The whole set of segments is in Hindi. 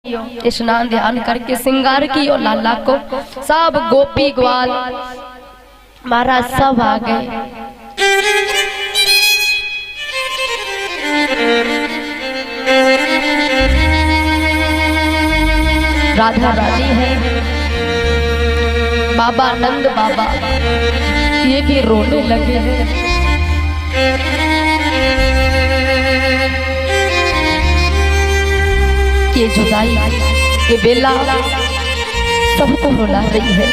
स्नान ध्यान करके श्रृंगार कियो लाला को। सब गोपी ग्वाल महाराज सब आ गए। राधा रानी है, बाबा नंद बाबा ये भी रोने लगे हैं। ये जुदाई ये बेला सबको रुला रही है।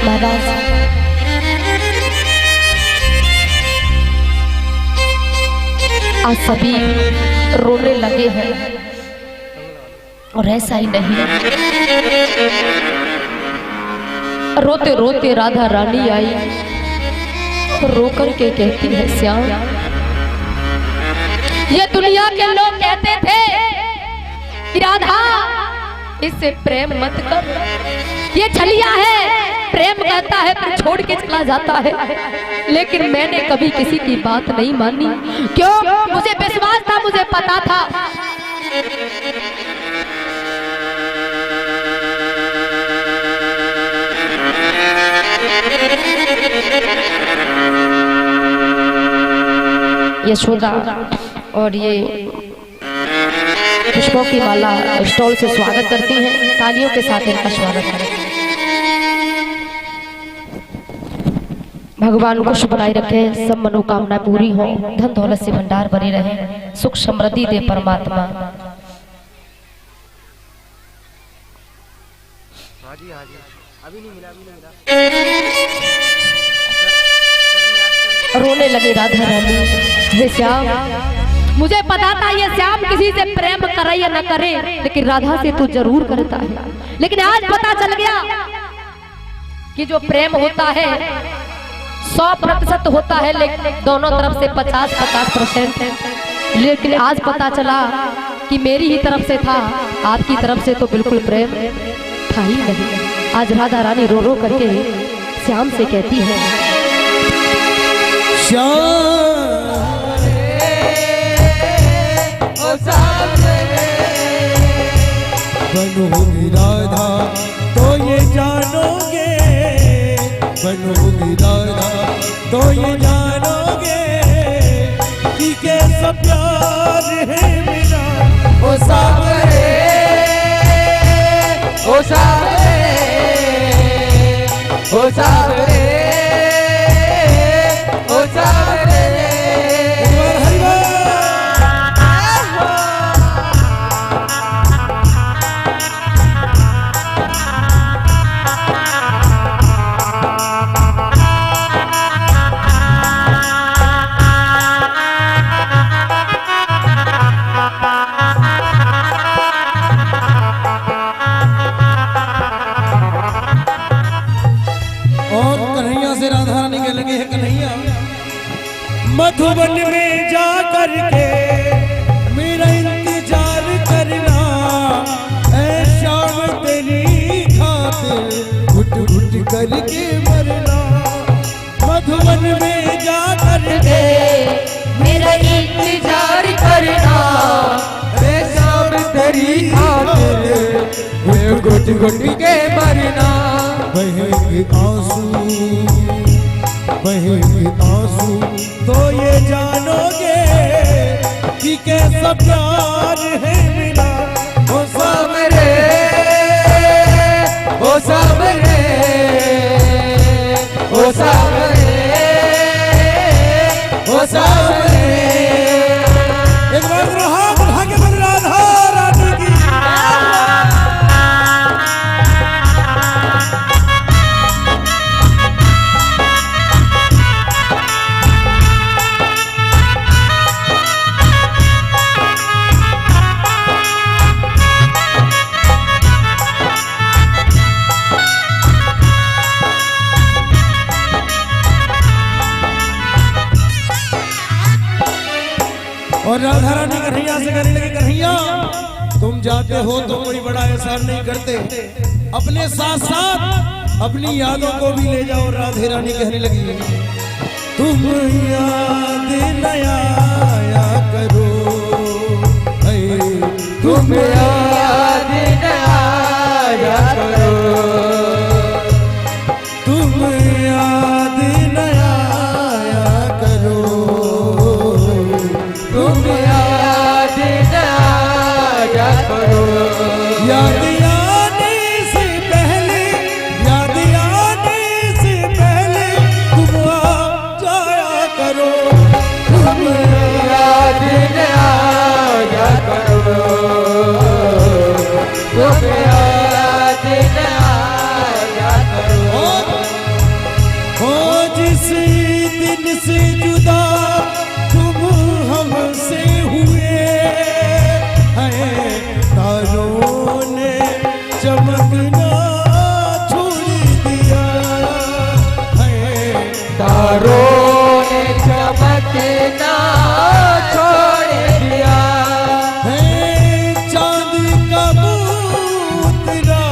महाराज आज सभी रोने लगे हैं और ऐसा ही नहीं, रोते रोते राधा रानी आई रो कर के कहती है, श्याम ये दुनिया के लोग कहते थे कि राधा इससे प्रेम मत कर, ये छलिया है, प्रेम कहता है फिर छोड़ के चला जाता है। लेकिन मैंने कभी किसी की बात नहीं मानी। क्यों? मुझे विश्वास था, मुझे पता था यशोदा और ये पुष्पों की माला स्टॉल से स्वागत करती हैं। तालियों के साथ इनका स्वागत करें। भगवान को शुभ बनाए रखे, सब मनोकामनाएं पूरी हो, धन दौलत से भंडार भरे रहे, सुख समृद्धि दे परमात्मा। अभी नहीं मिला। रोने लगे राधा रानी, हे श्याम मुझे पता था ये श्याम किसी से प्रेम करे या न करे, लेकिन राधा से तो जरूर करता है। लेकिन आज पता चल गया कि जो प्रेम होता है 100% होता है, लेकिन दोनों तरफ से 50-50% है। लेकिन आज पता चला कि मेरी ही तरफ से था, आपकी तरफ से तो बिल्कुल प्रेम था ही नहीं। आज राधा रानी रो रो करके श्याम से कहती है, बनोगी राधा तो ये जानोगे, बनोगी राधा तो ये जानोगे कि कैसा प्यार है मेरा। ओ सावरे, ओ सावरे, ओ सावरे, ओ सावरे। मधुबन में जा करके मेरा इंतजार करना, ऐ शाम तेरी खातिर घुट घुट करके मरना। मधुबन में जा करके मेरा इंतजार करना, ऐ शाम तेरी खातिर घुट घुट के मरना। बहेंगे आंसू, बहेंगे आंसू तो ये जानोगे कि कैसा प्यार है मेरा। ओ सावरे, ओ सावरे, ओ सावरे, ओ सावरे। एक बार रहा बढ़ा के बोल राधा रानी की। और राधा रानी कन्हैया से कहने लगे, कन्हैया तुम जाते हो तो कोई बड़ा एहसान नहीं करते, अपने साथ साथ अपनी यादों को भी ले जाओ। राधे रानी कहने लगी, तुम याद न आया करो तुम याद न आया करो, याद आने से पहले, याद आने से पहले तुम आ जाया करो, तुम याद न आया करो, तुम याद न आया करो। हो जिस दिन से जुदा तुम हमसे हुए हैं, तारों ने चमकना छोड़ दिया है, तारों ने चमकना छोड़ दिया है, चांद का उतरा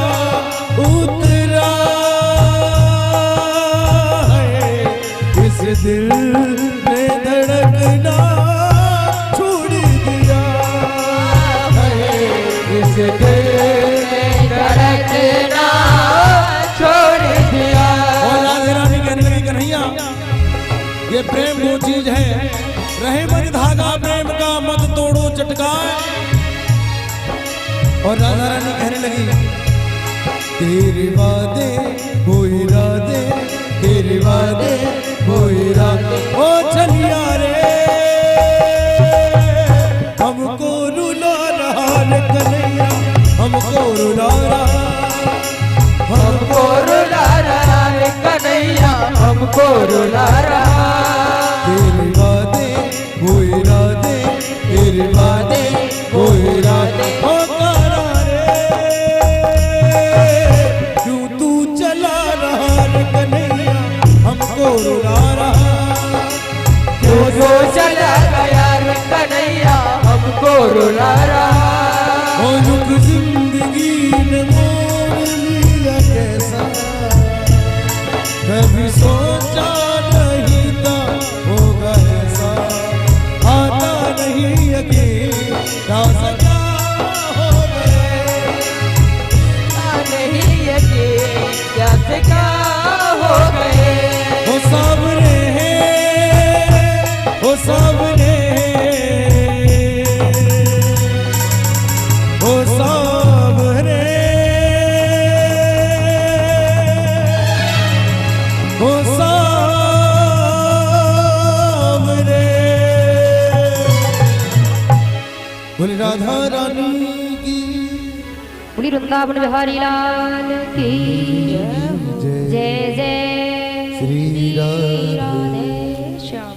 उतरा है, इस दिल ने धड़कना छोड़ दिया है, इस दिल ने धड़कना छोड़ दिया। और राधे रानी कहने लगी कन्हैया ये प्रेम वो चीज है, रहे मत धागा प्रेम का मत तोड़ो चटकाए। और राधा रानी कहने लगी तेरे वादे वो इरादे, तेरे वादे वो इरादे, ओ चलिया रे हमको रुला रहा रे कन्हैया, हमको रुला रहा, हमको रुला रहा है कन्हैया, हमको रुला रहा। तेरे वादे वो इरादे, तेरे वादे वो इरादे, ओ करार क्यों तू चला रहा रे कन्हैया, हमको रुला रहा, जो जो चला गया रे कन्हैया, हमको रुला रहा। ओ रुख जिंदगी ने मोड़ लिया कैसा, कभी सोचा नहीं था होगा ऐसा, आता नहीं यकीन क्या सजा हो गए, नहीं यकीन क्या से क्या हो गए। वो सामने है, वो सामने है, वो सामने, वो सामने। बोले राधा रानी की बोली वृंदावन बिहारी लाल की जय जय श्री राधे श्याम।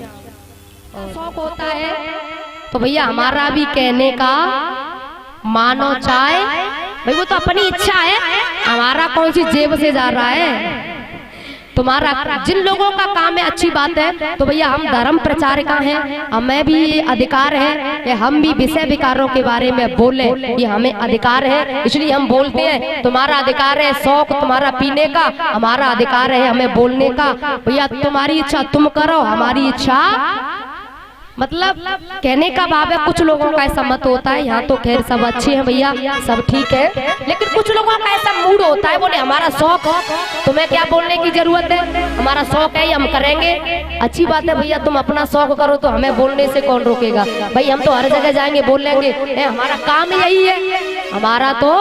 शौक होता है तो भैया हमारा भी कहने का मानो चाहे, भाई वो तो अपनी इच्छा है, हमारा कौन सी जेब से जा रहा है। तुम्हारा जिन लोगों का काम है अच्छी बात है, तो भैया हम धर्म प्रचारिका हैं, हमें भी ये अधिकार है कि हम भी विषय विकारों के बारे में बोले, ये हमें अधिकार है, इसलिए हम बोलते हैं। तुम्हारा अधिकार है शौक तुम्हारा पीने का, हमारा अधिकार है हमें बोलने का। भैया तुम्हारी इच्छा तुम करो, हमारी इच्छा मतलब कहने का भाव है। कुछ लोगों का ऐसा मत होता है, यहाँ तो खैर सब अच्छे हैं भैया, सब ठीक है, लेकिन कुछ लोगों का ऐसा मूड होता है, बोले हमारा शौक हो, तुम्हें क्या बोलने की जरूरत है, हमारा शौक है हम करेंगे। अच्छी बात है भैया, तुम अपना शौक करो तो हमें बोलने से कौन रोकेगा। भाई हम तो हर जगह जाएंगे बोल लेंगे, हमारा काम यही है, हमारा तो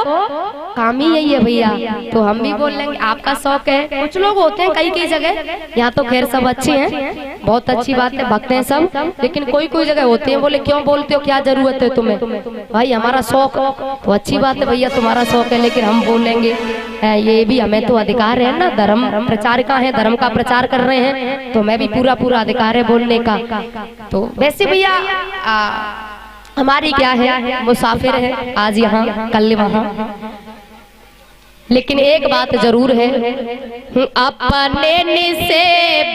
काम ही यही है भैया, तो हम भी बोल लेंगे आपका शौक है। कुछ लोग होते हैं कई कई जगह, यहाँ तो खैर सब अच्छे हैं, बहुत अच्छी बात है, भक्त हैं सब, लेकिन कोई कोई जगह होते हैं बोले क्यों बोलते हो, क्या जरूरत है तुम्हें। भाई हमारा शौक तो अच्छी बात है भैया, तुम्हारा शौक है, लेकिन हम बोलेंगे ये भी हमें तो अधिकार है ना, धर्म प्रचारिका है, धर्म का प्रचार कर रहे हैं, तो हमें भी पूरा पूरा अधिकार है बोलने का। तो वैसे भैया हमारी क्या है, मुसाफिर है, आज यहाँ कल वहाँ, लेकिन एक बात जरूर है, अपने से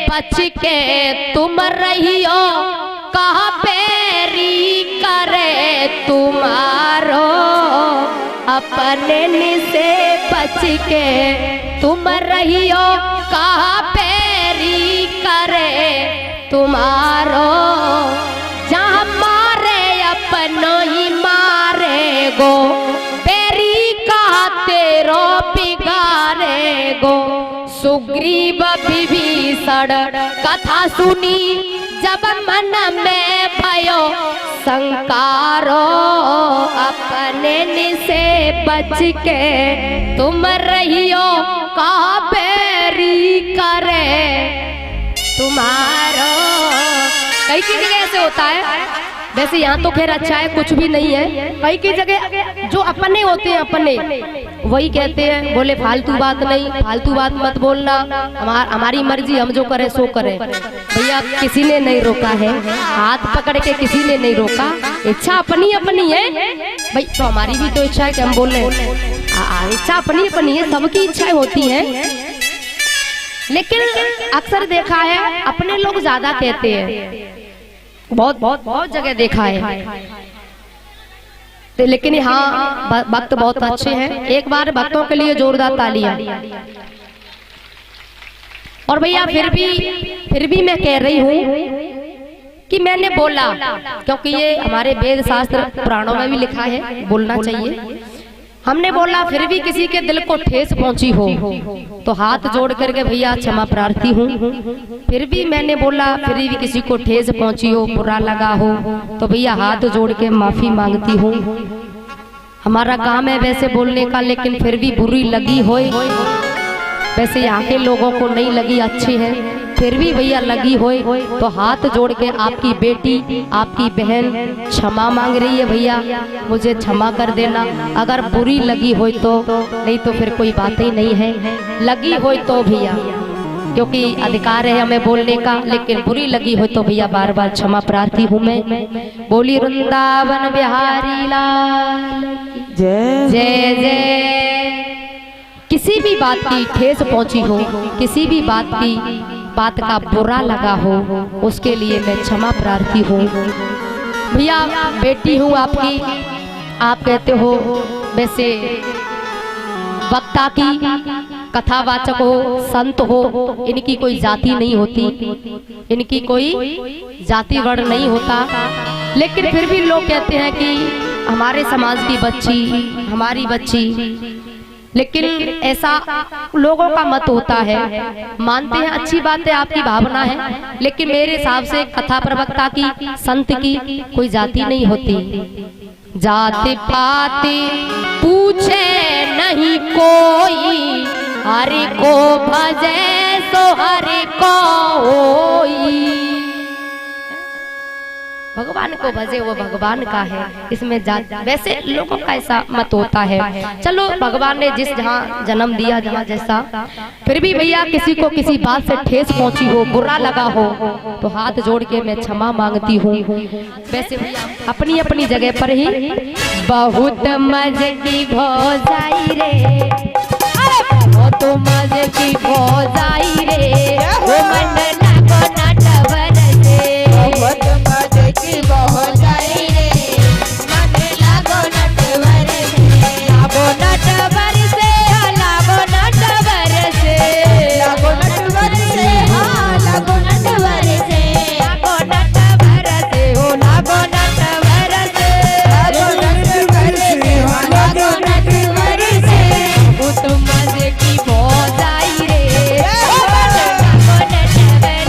बच के तुम रहियो, कहाँ पैरी करे तुम्हारो, अपने से बच के तुम रहियो, कहाँ पैरी करे तुम्हारो, जहाँ मारे अपनो ही मारे गो, पैरी का तेरो बिगारे गो। सुग्रीव विभीषण कथा सुनी जब मन में भयो संकारो, अपने से बच के तुम रहियो का बेरी करे तुम्हारो। कई की जगह ऐसे होता है, वैसे यहाँ तो खैर अच्छा है, कुछ भी नहीं है। कई की जगह जो अपने होते हैं, अपने वही कहते हैं, बोले फालतू बात नहीं, फालतू बात मत बोलना, हमारी मर्जी, हम जो करें सो करें। भैया किसी ने नहीं रोका है, हाथ पकड़ के किसी ने नहीं रोका, इच्छा अपनी अपनी है भाई। तो हमारी भी तो इच्छा है कि हम बोल रहे हैं, इच्छा अपनी अपनी है, सबकी इच्छाएं होती हैं। लेकिन अक्सर देखा है अपने लोग ज्यादा कहते हैं, बहुत जगह देखा है। तो लेकिन हाँ भक्त बहुत अच्छे हैं। एक बार भक्तों के लिए जोरदार तालियां। और भैया फिर भी मैं कह रही हूँ कि मैंने बोला, क्योंकि ये हमारे वेद शास्त्र पुराणों में भी लिखा है, बोलना चाहिए। हमने बोला फिर भी किसी के दिल को ठेस पहुंची हो तो हाथ जोड़ करके भैया क्षमा प्रार्थी हूँ। फिर भी मैंने बोला फिर भी किसी को ठेस पहुंची हो, बुरा लगा हो तो भैया हाथ जोड़ के माफी मांगती हूँ। हमारा काम है वैसे बोलने का, लेकिन फिर भी बुरी लगी हो, वैसे यहाँ के लोगों को नहीं लगी, अच्छी है, फिर भी भैया लगी हो तो हाथ जोड़ के आपकी बेटी, आपकी बहन क्षमा मांग रही है, भैया मुझे क्षमा कर देना। अगर बुरी लगी हो तो, नहीं तो फिर कोई बात ही नहीं है। लगी हो तो भैया, क्योंकि अधिकार है हमें बोलने का, लेकिन बुरी लगी हो तो भैया बार बार क्षमा प्रार्थी हूँ मैं। बोली वृंदावन बिहारी लाल जय जय जय। किसी भी बात की ठेस पहुंची हो, किसी भी बात का बुरा लगा हो, उसके लिए मैं क्षमा प्रार्थी हूँ। भैया बेटी हूँ आपकी, आप कहते हो वैसे वक्ता की, कथावाचक हो, संत हो, इनकी कोई जाति नहीं होती, इनकी कोई जाति वर्ण नहीं होता। लेकिन फिर भी लोग कहते हैं कि हमारे समाज की बच्ची, हमारी बच्ची, लेकिन ऐसा लोगों का मत होता है। मानते हैं अच्छी बात है, आपकी भावना है, लेकिन मेरे हिसाब से कथा प्रवक्ता की, संत की कोई जाति नहीं होती। जाति पाति पूछे नहीं कोई, हरि को भजे सो हरि को होई। भगवान को भजे वो भगवान का है, इसमें वैसे लोगों का ऐसा मत होता है। चलो भगवान ने जिस जहाँ जन्म दिया, जहाँ जैसा, फिर भी भैया किसी को किसी बात से ठेस पहुंची हो, बुरा लगा हो तो हाथ जोड़ के मैं क्षमा मांगती हूँ। वैसे भैया अपनी अपनी जगह पर ही बहुत मजे की भौजाई रे, बहुत मजे की भौजाई रे, वो मन लागो नटवर से, बहुत मजे की भौजाई रे, मन लागो नटवर से, लागो नटवर से, लागो नटवर से, लागो नटवर से, हाँ लागो नटवर से, लागो नटवर से, हो लागो नटवर से, लागो नटवर से, हाँ लागो नटवर से, बहुत मजे की भौजाई रे, ओ मन लागो नटवर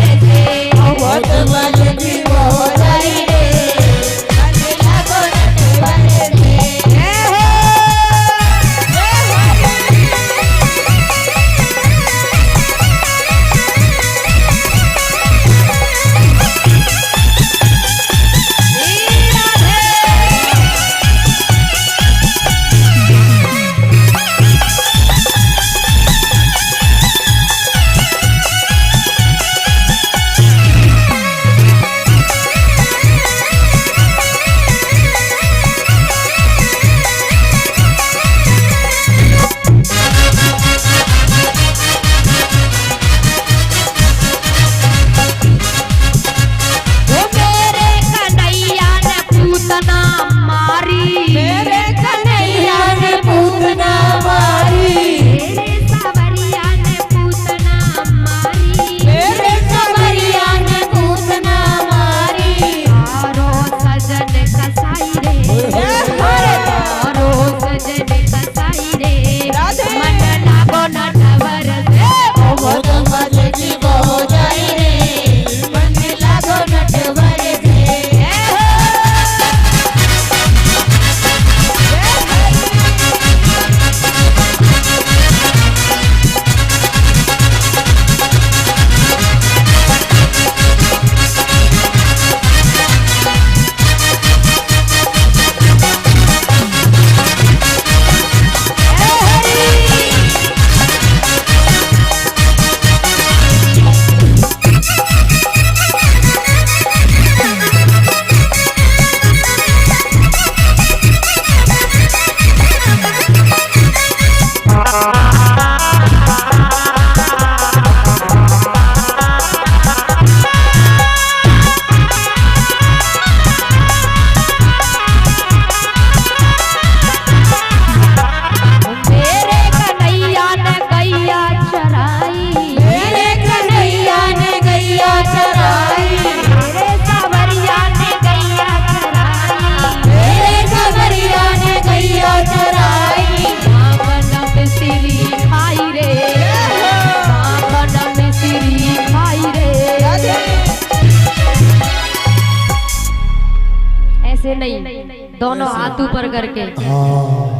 दोनों हाथ ऊपर करके। हाँ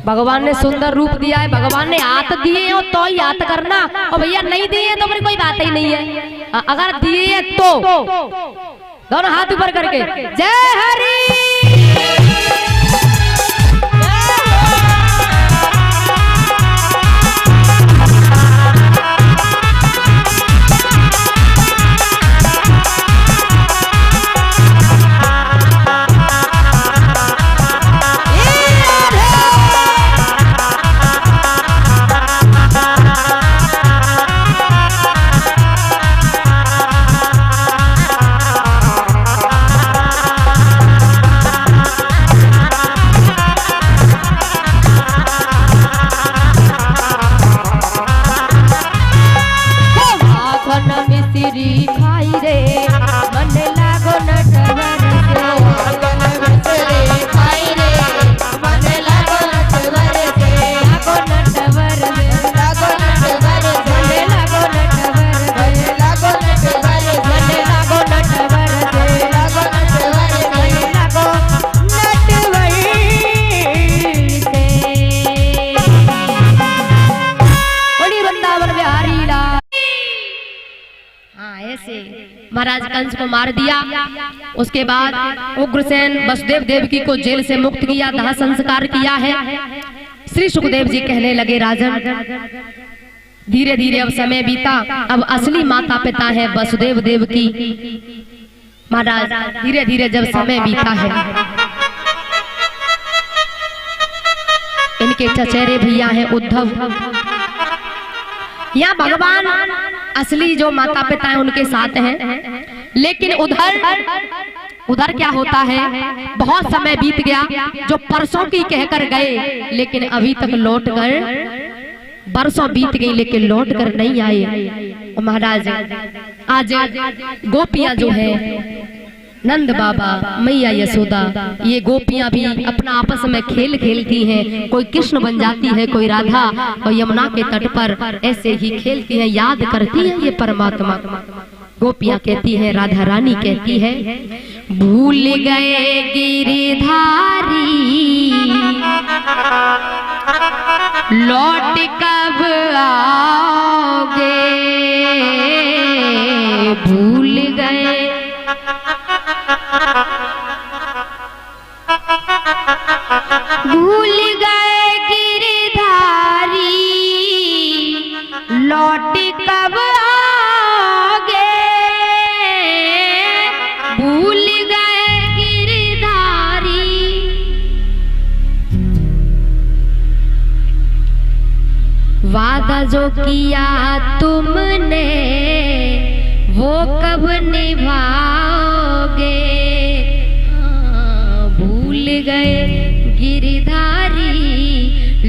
भगवान ने सुंदर रूप दिया है, भगवान ने हाथ दिए हो तो ही याद करना, और भैया नहीं दिए तो फिर कोई बात ही नहीं है। अगर दिए तो दोनों हाथ ऊपर करके जय हरि। महाराज कंस को मार दिया। उसके बाद उग्रसेन वसुदेव देवकी को जेल से मुक्त किया, दाह संस्कार किया है। श्री सुखदेव जी कहने लगे राजन धीरे धीरे अब समय बीता, अब असली माता पिता है वसुदेव देवकी। महाराज धीरे धीरे जब समय बीता है, इनके चचेरे भैया हैं उद्धव, यहाँ भगवान असली जो माता पिता है उनके साथ हैं। लेकिन उधर क्या होता है, बहुत समय बीत गया, जो परसों की कहकर गए लेकिन अभी तक लौट कर, बरसों बीत गई लेकिन लौट कर नहीं आए। महाराज आज गोपियां जो है, नंद बाबा मैया यशोदा, ये गोपियां भी अपना आपस में खेल खेलती हैं। कोई कृष्ण बन जाती है, कोई राधा, और यमुना के तट पर ऐसे ही खेलती है, याद करती है ये परमात्मा। गोपियां कहती है, राधा रानी कहती है, भूल गए गिरधारी लौट कब आओगे, भूल गए भूल गए गिरधारी लौट कब आओगे, भूल गए गिरधारी। वादा जो किया तुमने वो कब निभाओगे, भूल गए गिरधारी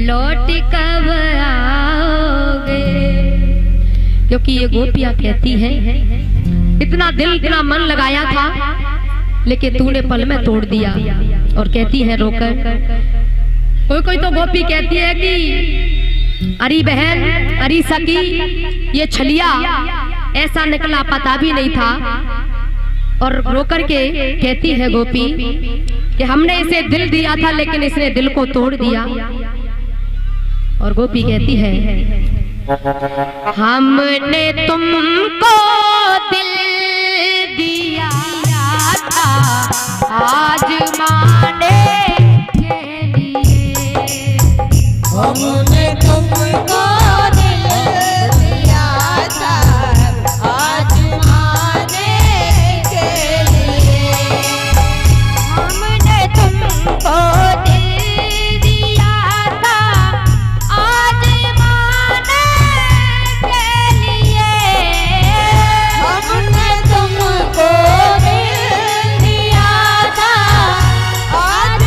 लौट कब आओगे। क्योंकि ये गोपियां कहती हैं, इतना दिल इतना मन लगाया था लेकिन तूने पल में तोड़ दिया। और कहती है रोकर, कोई तो गोपी कहती है कि अरे बहन, अरे सखी, ये छलिया ऐसा निकला पता भी नहीं था। और रोकर के कहती है गोपी कि हमने इसे दिल दिया था लेकिन इसने दिल को तोड़ दिया। और गोपी कहती है, हमने तुमको दिल दिया था आज माने के लिए, हमने तुमको दिल दिया था आज माने के लिए, हमने तुमको दिल दिया था आज माने के लिए, हमने तुमको दिल दिया था आज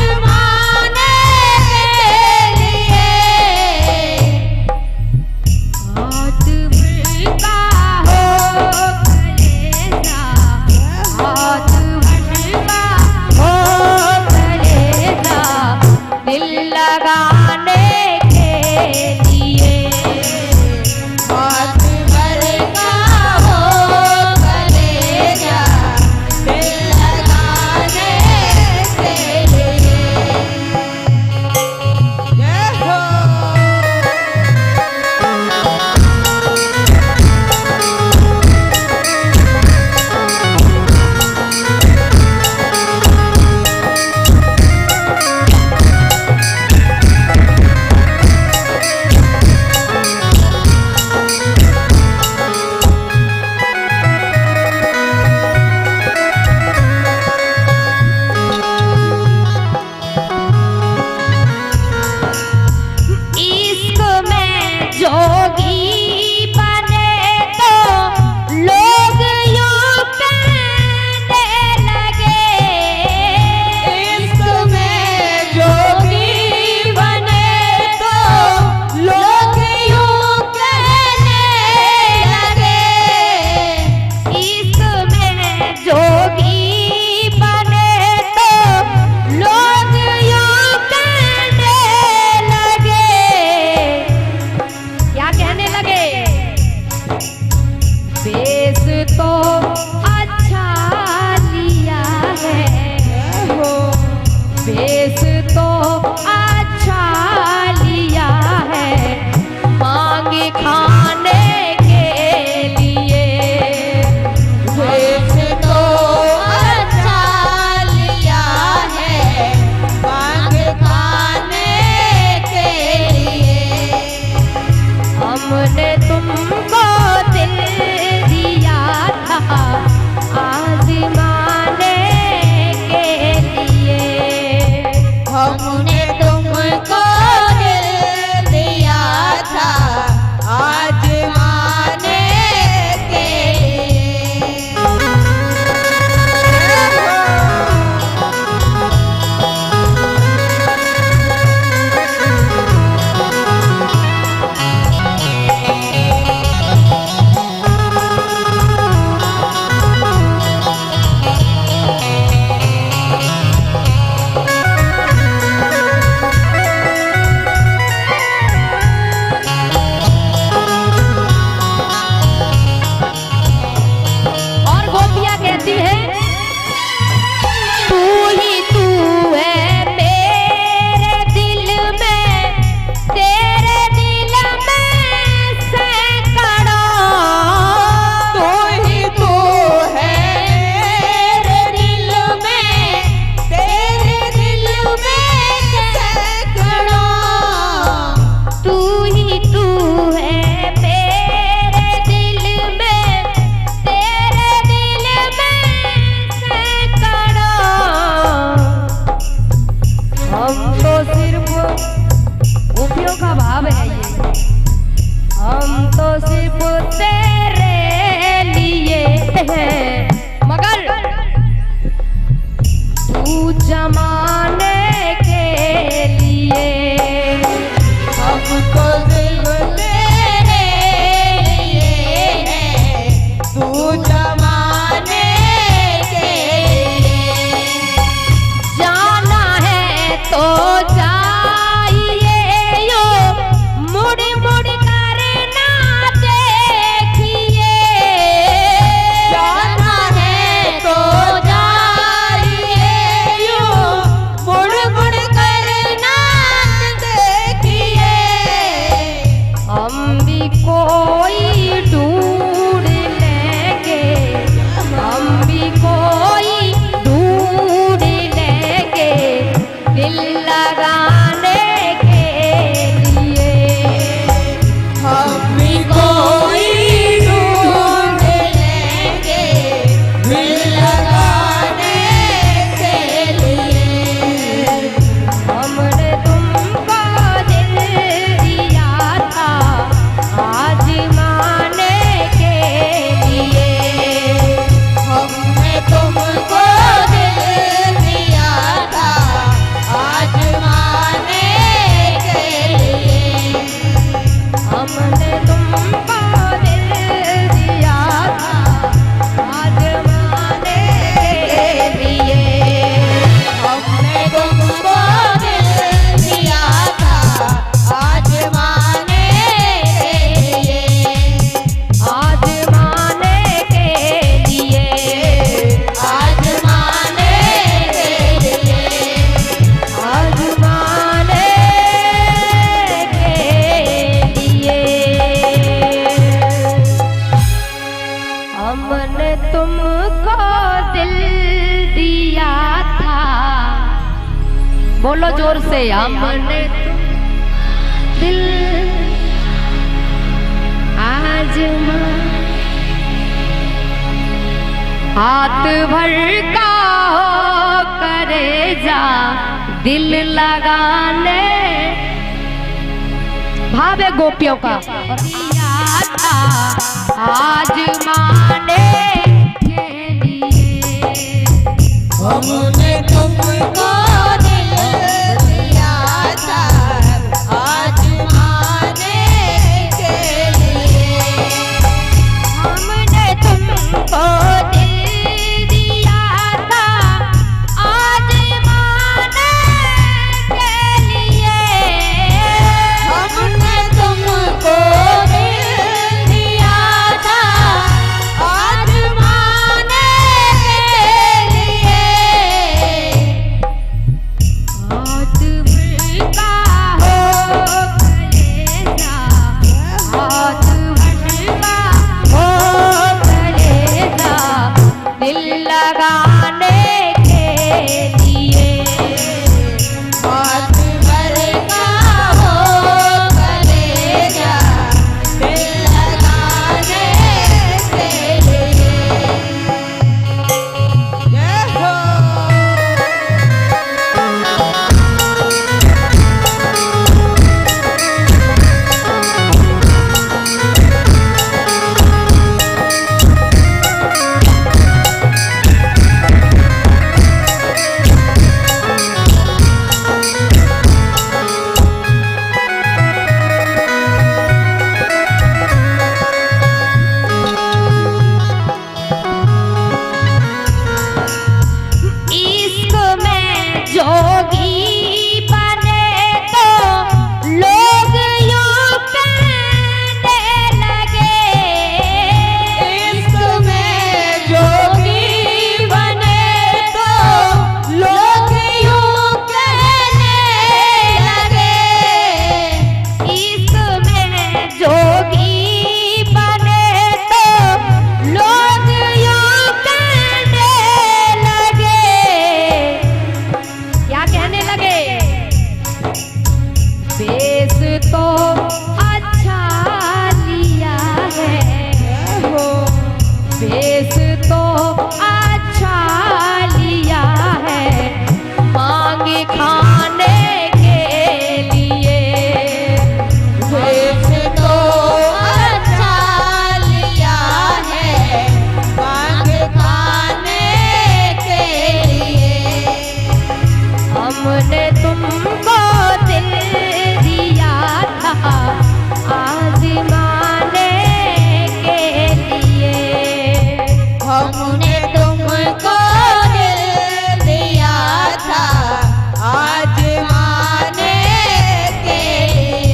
वेश तो अच्छा लिया है मांगे खाने के लिए। वेश तो अच्छा लिया है मांग खाने के लिए। हमने तुमको दिल दिया था आजमाने के लिए। हमने तुमको दिल दिया था आजमाने के लिए। और गोपियां कहती है तू ही तू है मेरे दिल में, तेरे दिल में सैकड़ों। तू ही तू है मेरे दिल में, तेरे दिल में सैकड़ों। तू ही तू है मेरे दिल में, तेरे दिल में सैकड़ों। हम तो सिर्फ गोपियों का भाव है ये, हम तो सिर्फ तेरे लिए हैं मगर तू जमाने के लिए। हमको सिर्फ तेरे लिए है, तू जमाने के लिए। जाना है तो जाइए यो मुड़ मुड़ कर ना देखिए। जाना है तो जाइए यूं मुड़ मुड़ कर ना देखिए। हम भी कोई ढूंढ लेंगे, हम भी कोई ढूंढ लेंगे दिल लगाने के लिए। हम भी कोई ढूंढ लेंगे दिल लगाने के लिए। हमने तुमको दिल दिया था आजमाने के लिए। हमने तुमको दिल दिया था आजमाने के लिए। हमने तुमको दिल दिया था आजमाने के लिए। हमने तुमको दिल दिया था आजमाने के लिए। आजमाने के लिए। आजमाने के लिए। आजमाने के लिए। हमने तुमको दिल दिया था, बोलो जोर से, हमने दिल आजमा। हाथ भर का हो करे जा दिल लगाने। भाव है गोपियों का। दिया था आजमाने के लिए। हमने तुमको दिल दिया था आजमाने के लिए। हमने तुमको दिल दिया था आजमाने के लिए। हमने तुमको दिल दिया था आजमाने के लिए। लगे, बेस तो अच्छा लिया है हो, बेस तो अच्छा लिया है, मांगे खाने के लिए। बेस तो अच्छा लिया है, मांग खाने के लिए। हमने तुमको दिल दिया था आजमाने के लिए। हमने तुमको दिल दिया था आजमाने के लिए।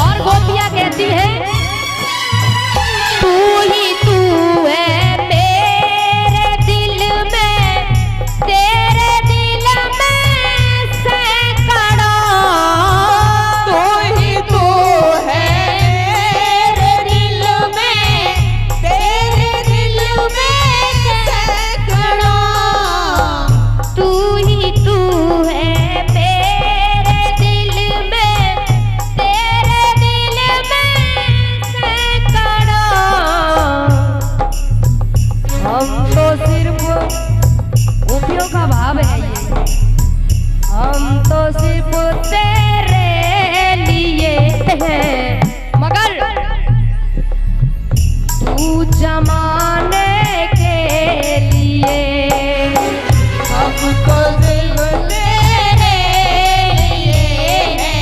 और गोपियां कहती है, तू ही तू है मेरे दिल में, तेरे दिल में सैकड़ों। तू ही तू है मेरे दिल में, तेरे दिल में सैकड़ों। तू ही तू है मेरे दिल में, तेरे दिल में सैकड़ों। हम तो सिर्फ गोपियों का भाव है ये, हम तो सिर्फ तेरे लिए हैं, मगर तू जमाने के लिए। हमको दिल तेरे लिए है,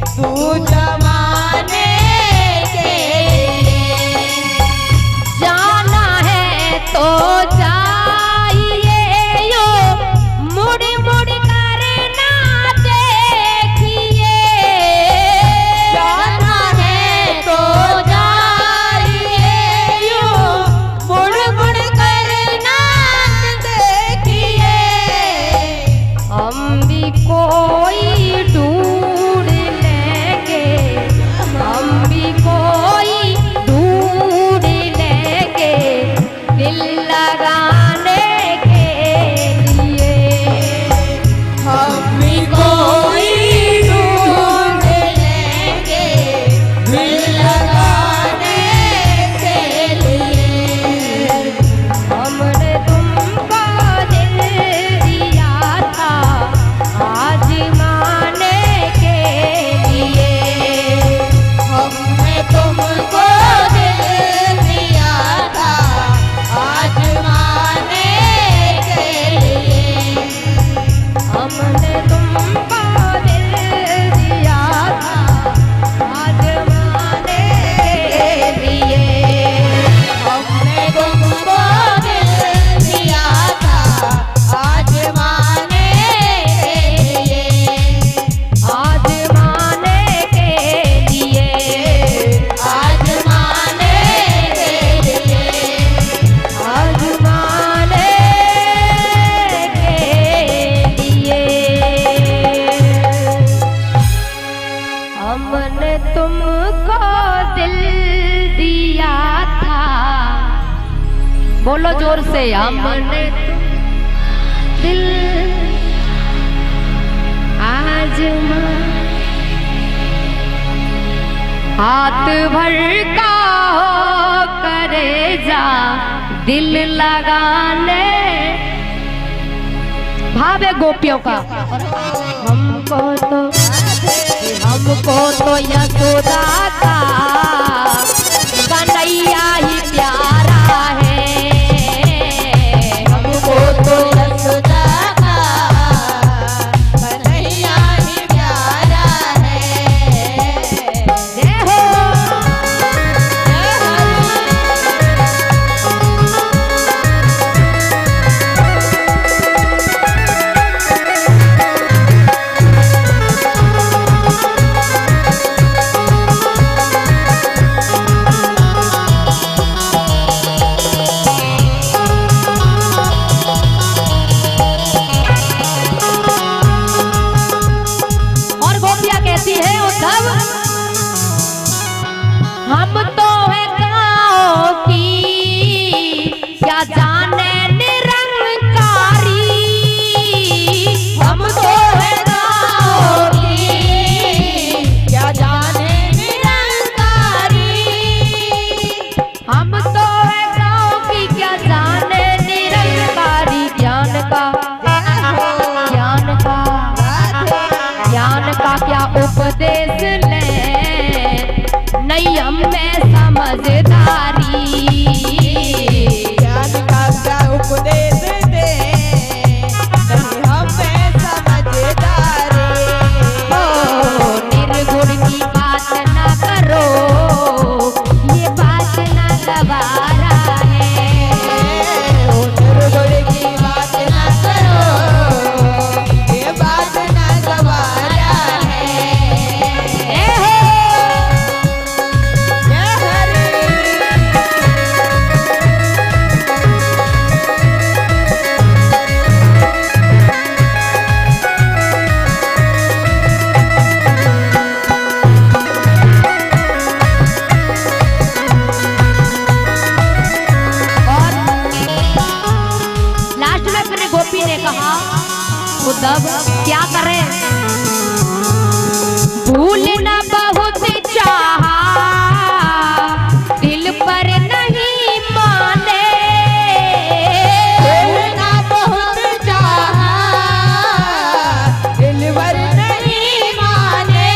तू जमाने के लिए। जाना है तो जाइए यो, मुड़ मुड़ कर ना देखिए। जाना है तो जाइए यूं, मुड़ मुड़ कर ना देखिए। हम भी कोई ढूंढ लेंगे, हम भी कोई ढूंढ लेंगे, दिल लगाने के लिए। हम भी कोई ढूंढ लेंगे, दिल लगाने के लिए। हमने तुमको दिल दिया था आजमाने के लिए। हमने तुमको दिल दिया था आजमाने के लिए। हमने तुमको दिल दिया था आजमाने के लिए। हमने तुमको दिल दिया था आजमाने के लिए। आजमाने के लिए। आजमाने के लिए। आजमाने के लिए। हमने तुमको दिल दिया था, बोलो जोर से, हमने दिल आजमा। हाथ भर का हो करे जा दिल लगाने। भाव है गोपियों का। हमको तो यशोदा का कन्हैया ही प्यारा है। हमको तो यशोदा का कन्हैया ही प्यारा है। जय हो। हम तो है गाँव की क्या जाने निरंकारी, हम तो है गाँव की क्या जाने निरंकारी, हम तो है गाँव की क्या जाने निरंकारी। ज्ञान का क्या उपदेश ले नहीं हमें समझदारी, ज्ञान का क्या उपदेश दे नहीं हमें समझदारी। ओ निर्गुण की बात ना करो, ये बात ना गवारा है। ओ निर्गुण की बात ना करो, ये बात ना गवारा है। जय हरि। और लास्ट में फिर गोपी ने कहा उद्धव क्या करे, भूल ना बहुत चाहा दिल पर नहीं माने, भूलना बहुत चाहा दिलवर नहीं माने,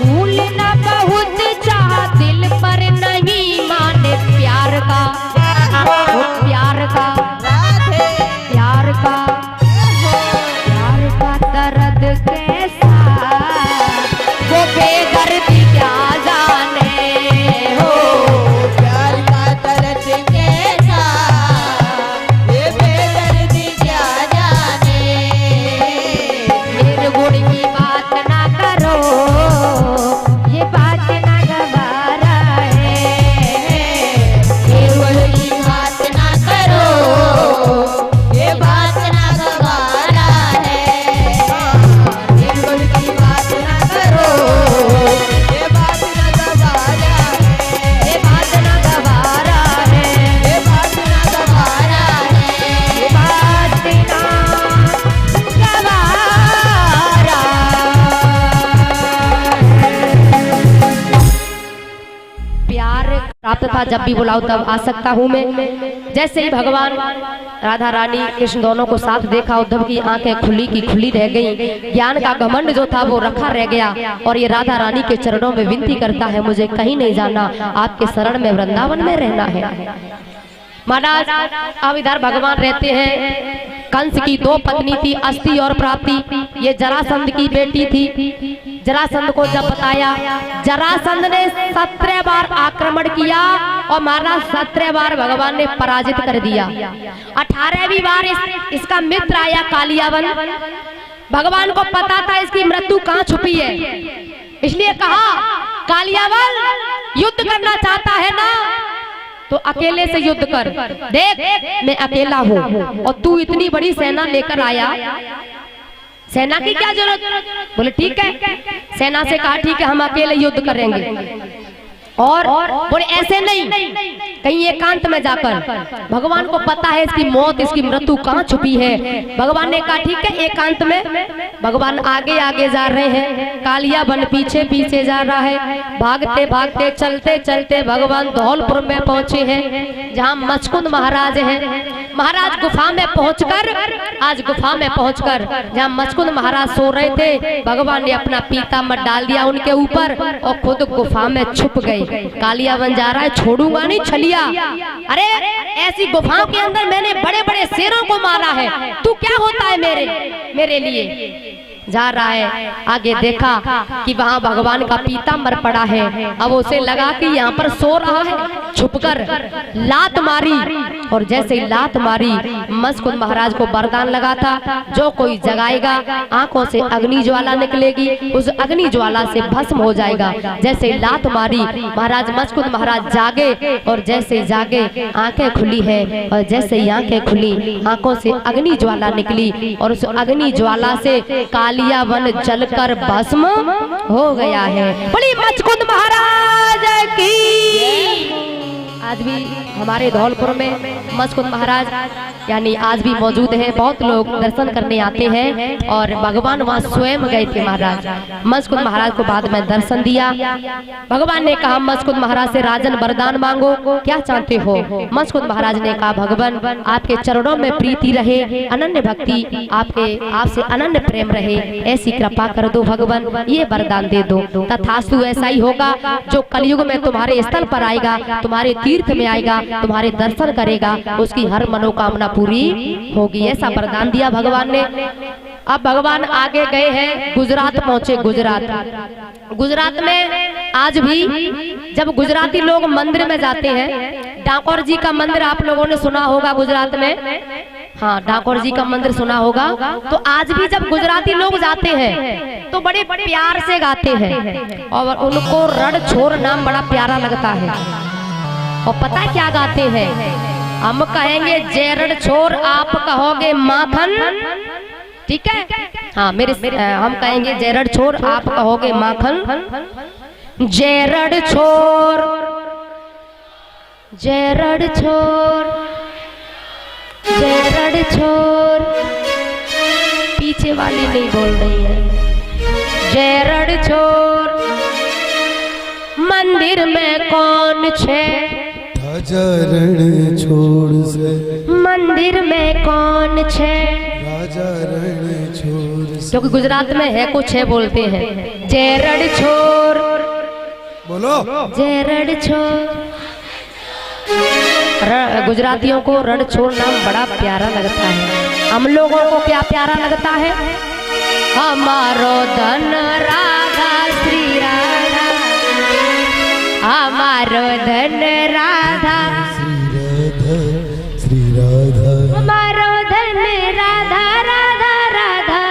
भूल ना बहुत चाहा दिल पर नहीं माने। प्यार का वो प्यार का राधे प्यार का प्यार का दर्द कैसा वो बेदर्दी क्या जाने हो। प्यार का दर्द कैसा ये बेदर्दी क्या जाने। निर्गुण की बात ना करो, ये बात ना गवारा है। निर्गुण की बात ना करो, ये बात ना गवारा है। निर्गुण की बात ना करो, ये बात ना गवारा है। ये बात ना गवारा है, ये बात ना गवारा है। ये बात ना गवारा है। प्यार प्राप्त था, जब भी बुलाओ तब आ सकता हूँ मैं। जैसे ही भगवान राधा रानी कृष्ण दोनों को साथ देखा, उद्धव की आंखें खुली की खुली रह गईं। ज्ञान का घमंड जो था वो रखा रह गया और ये राधा रानी के चरणों में विनती करता है, मुझे कहीं नहीं जाना, आपके शरण में वृंदावन में रहना है। महाराज अब इधर भगवान रहते हैं। कंस की दो पत्नी थी, अस्ति और प्राप्ति। ये जरासंध की बेटी थी। जरासंध को जब बताया, जरासंध ने 17 बार आक्रमण किया और महाराज 17 बार भगवान ने पराजित कर दिया। 18वीं बार इसका मित्र आया कालियावन। भगवान को पता था इसकी मृत्यु कहाँ छुपी है, इसलिए कहा कालियावन युद्ध करना चाहता है ना तो अकेले से युद्ध कर, देख मैं अकेला हूँ और तू इतनी बड़ी सेना लेकर आया, सेना की क्या जरूरत। बोले ठीक है, सेना से कहा ठीक है हम अकेले युद्ध करेंगे। और बोले ऐसे नहीं, कहीं एकांत में जाकर। भगवान को पता है इसकी मौत, इसकी मृत्यु कहाँ छुपी है। भगवान ने कहा ठीक है एकांत में। भगवान आगे आगे जा रहे हैं, कालिया वन पीछे पीछे जा रहा है। भागते भागते चलते चलते भगवान धौलपुर में पहुंचे हैं, जहाँ मचकुंद महाराज हैं। महाराज गुफा में पहुंचकर, आज गुफा में पहुंचकर जहाँ मचकुंद महाराज सो रहे थे, भगवान ने अपना पीताम्बर डाल दिया उनके ऊपर और खुद गुफा में छुप गए। कालिया बन जा रहा है, छोड़ूंगा नहीं छलिया। अरे ऐसी गुफाओं के अंदर मैंने बड़े बड़े शेरों को मारा है, तू क्या होता है मेरे लिए। जा रहा है, आगे देखा कि वहाँ भगवान का पीताम्बर पड़ा है। अब उसे लगा कि यहाँ पर सो रहा है, छुपकर लात मारी और जैसे ही लात मारी मस्कुंद महाराज को वरदान लगा था, जो कोई जगाएगा आंखों से अग्नि ज्वाला निकलेगी, उस अग्नि ज्वाला से भस्म हो जाएगा। जैसे ही लात मारी महाराज मस्कुंद महाराज जागे, और जैसे ही जागे आंखें खुली है, और जैसे ही आंखें खुली आंखों से अग्नि ज्वाला निकली, और उस अग्नि ज्वाला से कालिया वन जलकर भस्म हो गया है। बड़ी मस्कुंद महाराज की। आज भी हमारे धौलपुर में मस्कुंद महाराज यानी आज भी मौजूद हैं। बहुत लोग दर्शन करने आते हैं और भगवान वहाँ स्वयं गए थे। महाराज मस्कुंद महाराज को बाद में दर्शन दिया। भगवान ने कहा मस्कुंद महाराज से राजन वरदान मांगो, क्या चाहते हो? मस्कुंद महाराज ने कहा भगवान आपके चरणों में प्रीति रहे, अनन्य भक्ति, आपसे अनन्य प्रेम रहे, ऐसी कृपा कर दो भगवान, ये वरदान दे दो। तथास्तु ऐसा ही होगा। जो कलयुग में तुम्हारे स्थल पर आएगा, तुम्हारे तीर्थ में आएगा, तुम्हारे दर्शन करेगा, उसकी हर मनोकामना पूरी होगी, ऐसा वरदान दिया भगवान ने। अब भगवान आगे गए हैं, गुजरात पहुंचे। गुजरात में आज भी जब गुजराती लोग मंदिर में जाते हैं, डाकोर जी का मंदिर आप लोगों ने सुना होगा गुजरात में, हाँ डाकोर जी का मंदिर सुना होगा। तो आज भी जब गुजराती लोग जाते हैं तो बड़े प्यार से गाते हैं, और उनको रण छोर नाम बड़ा प्यारा लगता है। और पता है क्या गाते हैं? हम कहेंगे जय छोर, आप कहोगे माखन, ठीक है? हाँ हम कहेंगे जय छोर, आप कहोगे माखन। जय छोर, जय छोर, जय छोर, पीछे वाली नहीं बोल रही है। जय छोर, मंदिर में कौन छे? राजा रण छोड़ से, मंदिर में कौन छे? राजा रण छोड़ से। क्योंकि गुजरात में है कुछ है बोलते हैं। जय रण छोर, बोलो जय रण छोर। गुजरातियों को रण छोर नाम बड़ा प्यारा लगता है। हम लोगों को क्या प्यारा लगता है? हमारो धन राधा श्री राधा, हमारो धन राधा श्री राधा, हमारो धन राधा राधा राधा,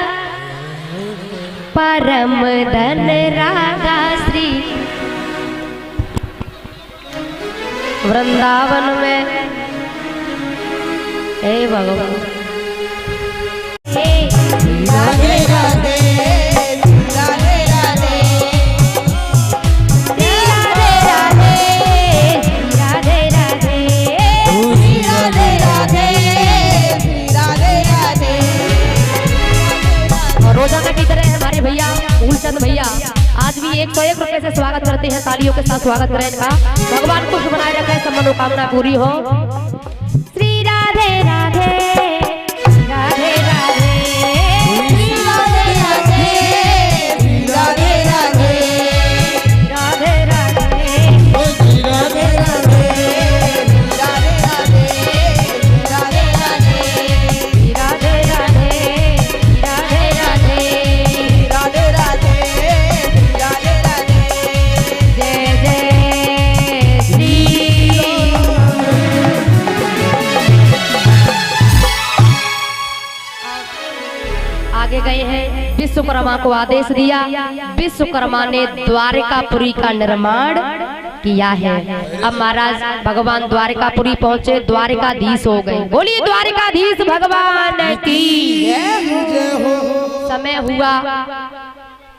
परम धन राधा श्री। वृंदावन में हे भगवान, राधे राधे राधे राधे रोजाना की तरह हमारे भैया फूलचंद भैया आज भी 101 रुपए से स्वागत करते हैं। तालियों के साथ स्वागत करें इनका। भगवान खुश बनाए रखे, सब मनोकामना पूरी हो। श्री राधे राधे राधे राधे, श्री राधे राधे राधे राधे, राधे राधे राधे राधे गए हैं। विश्वकर्मा को आदेश दिया, विश्वकर्मा ने द्वारिकापुरी का निर्माण किया है। अब महाराज भगवान द्वारिकापुरी पहुंचे, द्वारिकाधीश हो गए। बोलिए द्वारिकाधीश भगवान की। समय हुआ,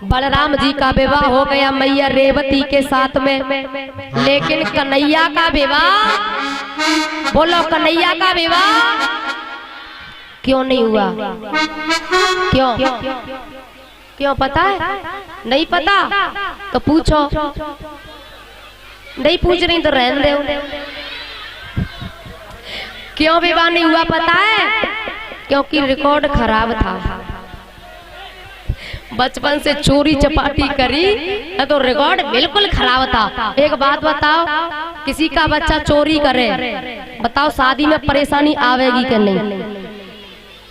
बलराम जी का विवाह हो गया मैया रेवती के साथ में, लेकिन कन्हैया का विवाह, बोलो कन्हैया का विवाह क्यों नहीं हुआ? क्यों? क्यों पता है? नहीं पता तो पूछो, नहीं पूछ रही तो रहने दो। क्यों विवाह नहीं हुआ पता है? क्योंकि रिकॉर्ड खराब था। बचपन से चोरी चपाटी करी तो रिकॉर्ड बिल्कुल खराब था। एक बात बताओ, किसी का बच्चा चोरी करे, बताओ शादी में परेशानी आवेगी कि नहीं?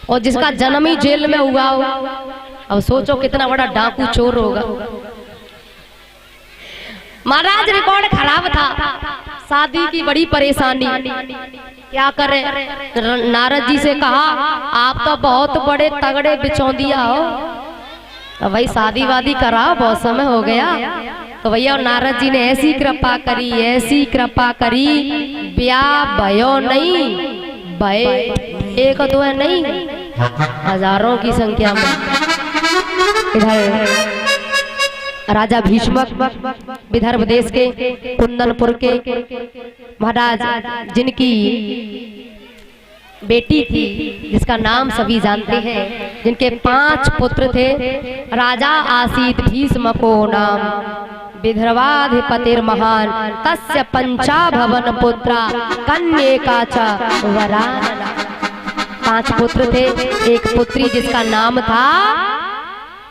और जिसका जन्म ही जेल में हुआ हो, अब सोचो कितना बड़ा डाकू चोर होगा। महाराज रिकॉर्ड खराब था, शादी की बड़ी परेशानी, क्या करें। नारद जी से कहा आप तो बहुत बड़े तगड़े बिचौंदिया हो, तो भाई शादी वादी कराओ, बहुत समय हो गया। तो भैया नारद जी ने ऐसी कृपा करी, ऐसी कृपा करी, ब्याह भयो नहीं, भय एक दो है नहीं, हजारों की संख्या में। इधर राजा भीष्मक विदर्भ देश के कुंदनपुर के महाराज, जिनकी बेटी थी जिसका नाम सभी जानते हैं, जिनके 5 पुत्र थे। राजा आसीत भीष्मको नाम, विदर्भाधिपतिर महान, तस्य 5 भवन पुत्रा, कन्यका च वरानना। 5 पुत्र थे, एक पुत्री जिसका नाम था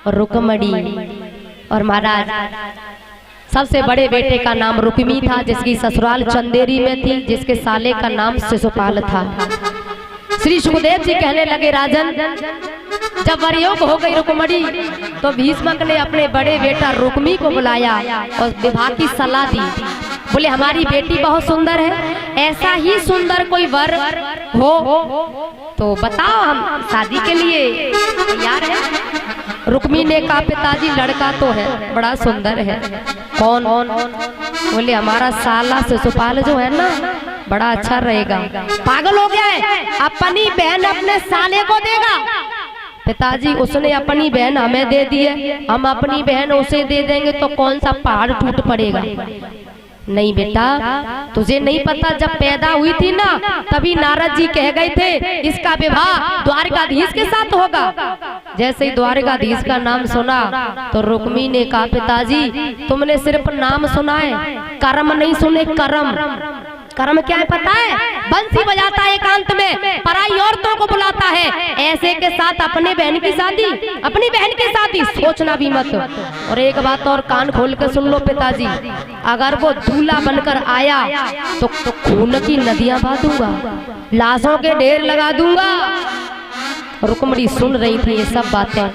रुक्मणी। और महाराज सबसे बड़े बेटे का नाम रुक्मी था, जिसकी ससुराल चंदेरी में थी, जिसके साले का नाम शिशुपाल था। श्री सुखदेव जी कहने लगे राजन, जब वरयोग हो गई रुक्मणी, तो भीष्मक ने अपने बड़े बेटा रुक्मी को बुलाया और विवाह की सलाह दी। बोले हमारी बेटी बहुत सुंदर है, ऐसा ही सुंदर कोई वर हो तो बताओ, हम शादी के लिए तैयार हैं। रुक्मी ने कहा पिताजी लड़का तो है, बड़ा सुंदर है। कौन? बोले हमारा साला शिशुपाल जो है ना, बड़ा अच्छा रहेगा। पागल हो गया है, अपनी बहन अपने साले को देगा। पिताजी उसने अपनी बहन हमें दे दी है, हम अपनी बहन उसे दे देंगे तो कौन सा पहाड़ टूट पड़ेगा। नहीं बेटा, तुझे नहीं पता, जब पैदा हुई थी ना तभी नारद जी कह गए थे इसका विवाह द्वारकाधीश के साथ होगा। जैसे ही द्वारकाधीश का नाम सुना तो रुक्मी ने कहा पिताजी तुमने सिर्फ नाम सुना है, कर्म नहीं सुने। कर्म कर्म क्या है पता है? बंसी बजाता है एकांत में, पराई औरतों को बुलाता है, ऐसे के साथ अपने बहन की शादी, अपनी बहन की शादी सोचना भी मत। और एक बात और कान खोल के सुन लो पिताजी, अगर वो दूल्हा बनकर आया तो खून की नदियां बहा दूंगा, लाशों के ढेर लगा दूंगा। रुक्मणी सुन रही थी ये सब बातें।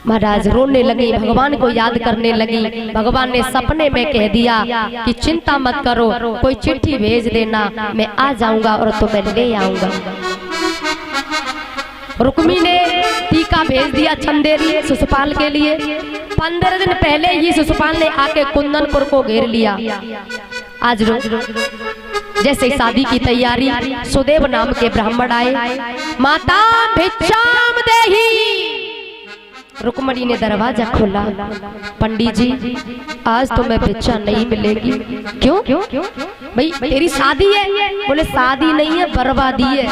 महाराज रोने लगी, भगवान को याद करने लगी। भगवान ने सपने में कह दिया कि चिंता मत करो, कोई चिट्ठी भेज देना, मैं आ जाऊंगा और तुम्हें ले आऊंगा। रुक्मी ने टीका भेज दिया चंदेरी शिशुपाल के लिए। 15 दिन पहले ही शिशुपाल ने आके कुंदनपुर को घेर लिया। आज जैसे शादी की तैयारी, सुदेव नाम के ब्राह्मण आए। माता भिक्षाम देहि। रुक्मणी ने दरवाजा खोला, पंडित जी आज तो मैं भिक्षा नहीं मिलेगी। क्यों? भाई तेरी शादी है। बोले शादी नहीं है, बर्बादी है।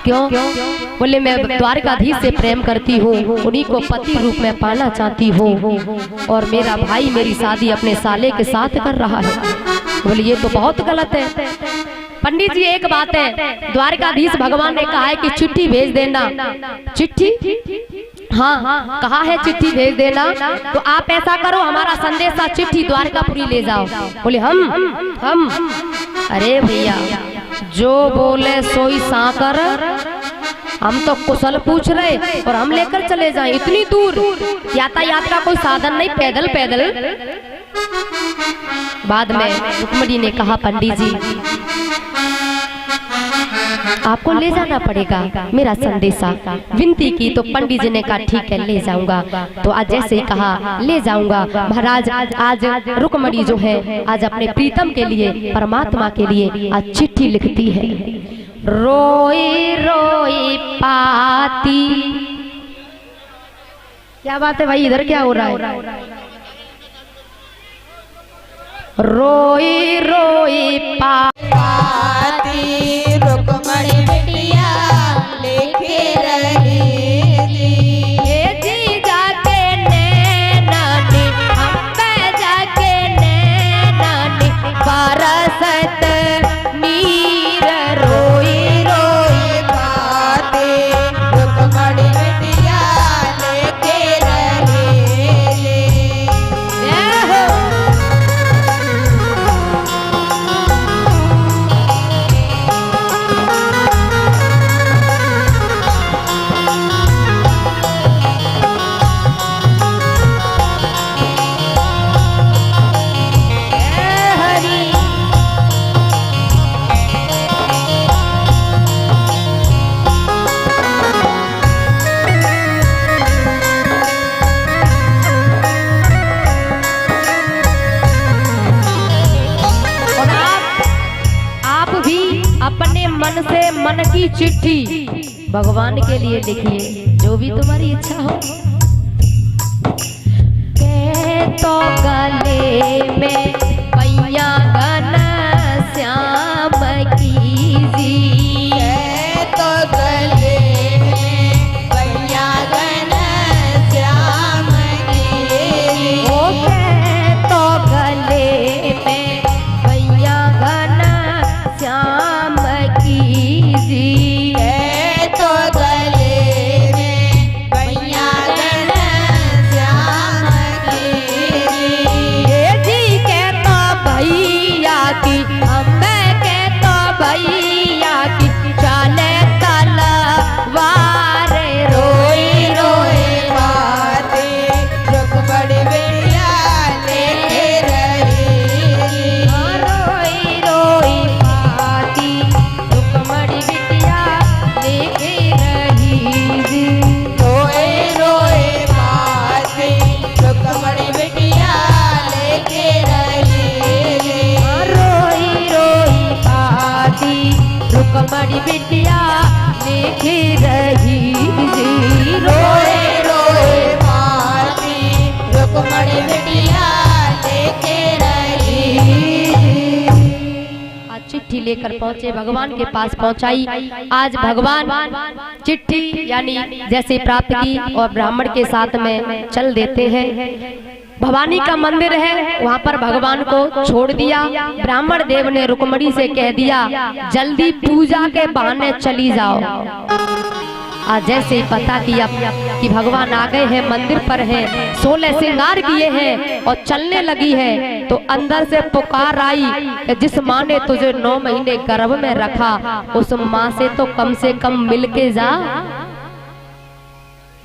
क्यों? बोले मैं द्वारकाधीश से प्रेम करती हूँ, उन्हीं को पति रूप में पाना चाहती हूँ, और मेरा भाई मेरी शादी अपने साले के साथ कर रहा है। बोले ये तो बहुत गलत है। पंडित जी एक बात है, द्वारकाधीश भगवान ने कहा है कि चिट्ठी भेज देना। चिट्ठी? हाँ कहा है चिट्ठी भेज देना। तो आप ऐसा करो, हमारा संदेशा चिट्ठी द्वारकापुरी ले जाओ। बोले हम अरे भैया जो बोले सोई साकर, हम तो कुशल पूछ रहे और हम लेकर चले जाएं इतनी दूर। यातायात का कोई साधन नहीं, पैदल। बाद में रुक्मणी ने कहा पंडित जी आपको ले जाना पड़ेगा मेरा संदेशा। विनती की तो पंडित जी ने कहा ठीक है ले जाऊंगा। तो आज जैसे ही कहा ले जाऊंगा। महाराज आज रुक्मणी जो है आज अपने प्रीतम के लिए, परमात्मा के लिए आज चिट्ठी लिखती है। रोई रोई पाती। क्या बात है भाई, इधर क्या हो रहा है? रोई रोई पाती रुक्मणी बिटिया लेके रही थी। ये जी जाके नैनानी, हम पे जाके नैनानी, बरसत नीर रोई रोई पाती रुक्मणी बिटिया लेके रही थी। की चिट्ठी भगवान के लिए लिखिए, जो भी तुम्हारी इच्छा हो। के तो गले में पैया घन श्याम कीजिए, तो गले में पैया घन श्याम कीजिए। ओ के तो गले में पैया घन श्याम कीजिए, तो गले में पैया घन श्याम कीजिए। जी के तो भैया की, अम्बे के तो भैया की चले तलवार, रोई रोई बाते रुक्मणी बिटिया लेके रही। रोई रोई पाती रुक्मणी बिटिया लेके रही जी। रोए रोए बाते रुक्मणी बिटिया लेके रही। रोई रोई पाती रुक्मणी बिटिया लेके रही जी। रोए रोए बाते रुक्मणी बिटिया लेके रही। आज चिट्ठी लेकर पहुंचे, भगवान के पास पहुंचाई। आज भगवान चिट्ठी यानी जैसे प्राप्त की और ब्राह्मण के साथ में चल देते हैं। भवानी का मंदिर है, वहाँ पर भगवान को छोड़ दिया। ब्राह्मण देव ने रुक्मणी से कह दिया, जल्दी पूजा के बहाने चली जाओ। आज जैसे ही पता किया कि भगवान आ गए हैं, मंदिर पर हैं, 16 श्रृंगार किए हैं और चलने लगी है, तो अंदर से पुकार आई कि जिस माँ ने तुझे 9 महीने गर्भ में रखा, उस माँ से तो कम मिल के जा।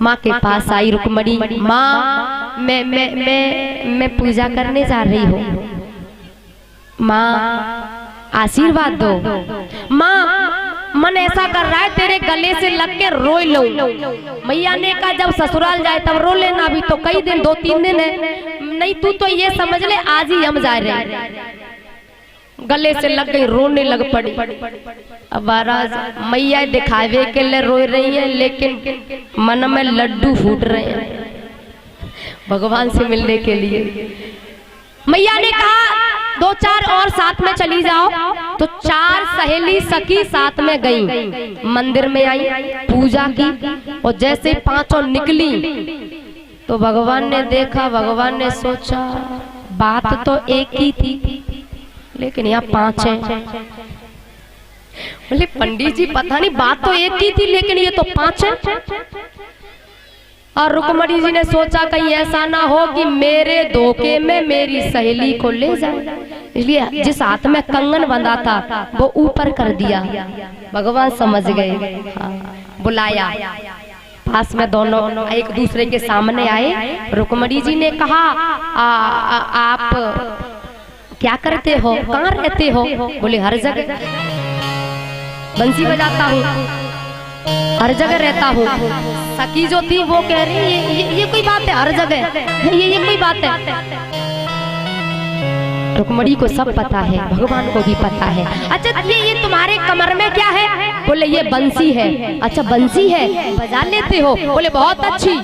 माँ के पास आई रुक्मणी, माँ मैं पूजा करने जा रही हूँ, माँ आशीर्वाद दो। माँ मन ऐसा कर रहा है तेरे गले से लग के रोई लो। मैया ने कहा जब ससुराल जाए तब रो लेना, अभी तो कई दिन 2-3 दिन है, नहीं तू तो ये समझ ले आज ही हम जा रहे। गले से लग गई, रोने लग पड़ी। अब महाराज मैया दिखावे के लिए रो रही है, लेकिन मन में लड्डू फूट रहे हैं भगवान से मिलने के लिए। मैया ने कहा 2-4 और साथ में चली जाओ, तो 4 सहेली सखी साथ में गई, मंदिर में आई, पूजा की, और जैसे 5 निकली तो भगवान ने देखा, भगवान ने सोचा बात तो एक ही थी लेकिन यहाँ 5 हैं। बोले पंडित जी पता नहीं बात तो एक ही थी लेकिन ये तो 5 हैं। और रुक्मणी जी ने सोचा कहीं ऐसा ना हो कि मेरे धोखे में मेरी सहेली को ले जाए, इसलिए जिस हाथ में कंगन बंधा था वो ऊपर कर दिया। भगवान समझ गए, हाँ, बुलाया पास में, दोनों एक दूसरे के सामने आए। रुक्मणी जी ने कहा आप क्या करते हो, कहाँ रहते हो? बोले हर जगह, बंसी बजाता हूँ, हर जगह रहता हूँ। सखी जो थी वो कह रही है ये कोई बात है, हर जगह ये कोई बात है। रुक्मणी को सब पता है, भगवान को भी पता है। अच्छा ये तुम्हारे कमर में क्या है? बोले ये बंसी है। अच्छा बंसी है, बजा लेते हो? बोले बहुत अच्छी।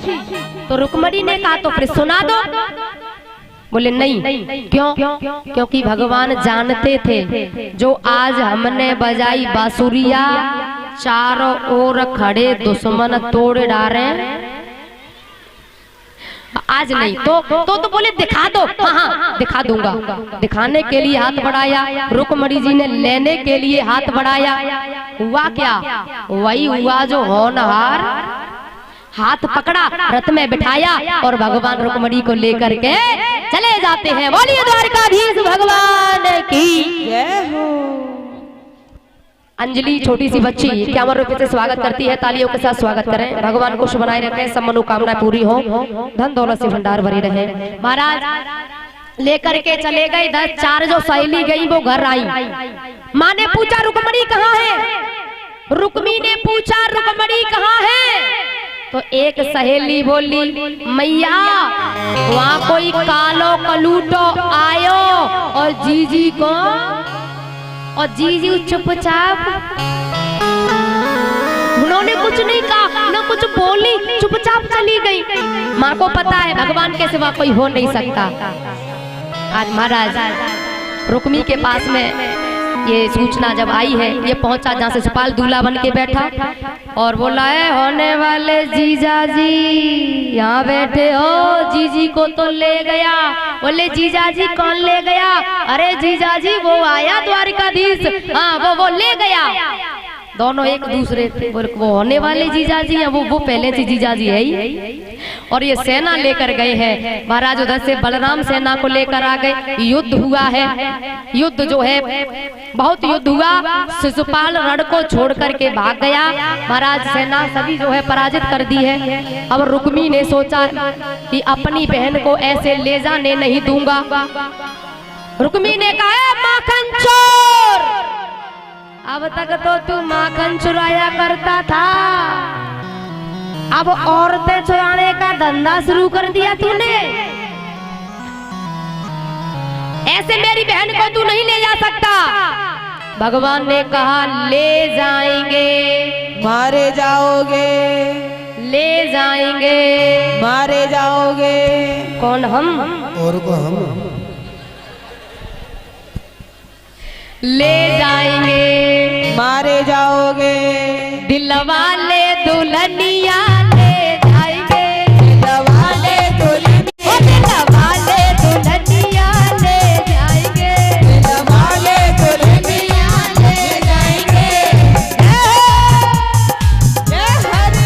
तो रुक्मणी ने कहा तो फिर सुना दो। बोले नहीं। क्यों? क्योंकि भगवान जानते थे जो आज हमने बजाई बांसुरिया, चारों ओर खड़े दुश्मन तोड़ डाले, आज नहीं तो बोले दिखा दो। हाँ दिखा दूंगा। दिखाने के लिए हाथ बढ़ाया, रुक्मणी जी ने लेने के लिए हाथ बढ़ाया। हुआ क्या? वही हुआ जो होनहार हाथ पकड़ा, रथ में बिठाया और भगवान रुक्मणी को लेकर के चले जाते हैं। बोलिए द्वारकाधीश भगवान की जय हो। अंजलि छोटी सी बच्ची कैमर रूप से स्वागत करती है, तालियों के साथ स्वागत करें। भगवान खुश बनाए रखें, सब मनोकामनाएं पूरी हो, धन दौलत से भंडार भरी रहे। महाराज लेकर के चले गए। 4 जो सहेली गई वो घर आई। माँ ने पूछा रुक्मणी कहाँ है? रुक्मी ने पूछा रुक्मणी कहाँ है? तो एक सहेली बोली मैया वहाँ कोई कालो कलूटो आयो और जीजी को, और जीजी चुपचाप उन्होंने कुछ नहीं कहा, न कुछ बोली, चुपचाप चली गई। माँ को पता है भगवान के सिवा कोई हो नहीं सकता। आज महाराज रुक्मी के पास में ये सूचना जब आई है, ये पहुंचा जहाँ से सुपाल दूल्हा बन के बैठा और बोला है होने वाले जीजा जी यहाँ बैठे हो, जीजी को तो ले गया। बोले जीजा जी कौन ले गया? अरे जीजा जी वो आया द्वारिकाधीश, हाँ वो ले गया। दोनों एक दूसरे थे, वो होने वाले जीजा जी हैं, वो पहले से जीजा जी है ही। और ये सेना लेकर गए हैं महाराज, उधर से बलराम सेना को लेकर आ गए। युद्ध हुआ है, युद्ध जो है बहुत युद्ध हुआ। शिशुपाल रण को छोड़ करके भाग गया महाराज, सेना सभी जो है पराजित कर दी है। अब रुक्मी ने सोचा कि अपनी बहन को ऐसे ले जाने नहीं दूंगा। रुक्मी ने कहा माखन चोर, अब तक तो तू माखन चुराया करता था, अब औरतें चुराने का धंधा शुरू कर दिया तूने। ऐसे मेरी बहन को तू नहीं ले जा सकता। भगवान ने कहा ले जाएंगे, मारे जाओगे, ले जाएंगे, मारे जाओगे। कौन? हम और को हम ले जाएंगे, मारे जाओगे। दिलवाले दुल्हनिया ले जाएंगे, दिलवाले दुल्हनिया, दिलवाले दुल्हनिया ले जाएंगे, दिलवाले दुल्हनिया ले जाएंगे। जय हरि।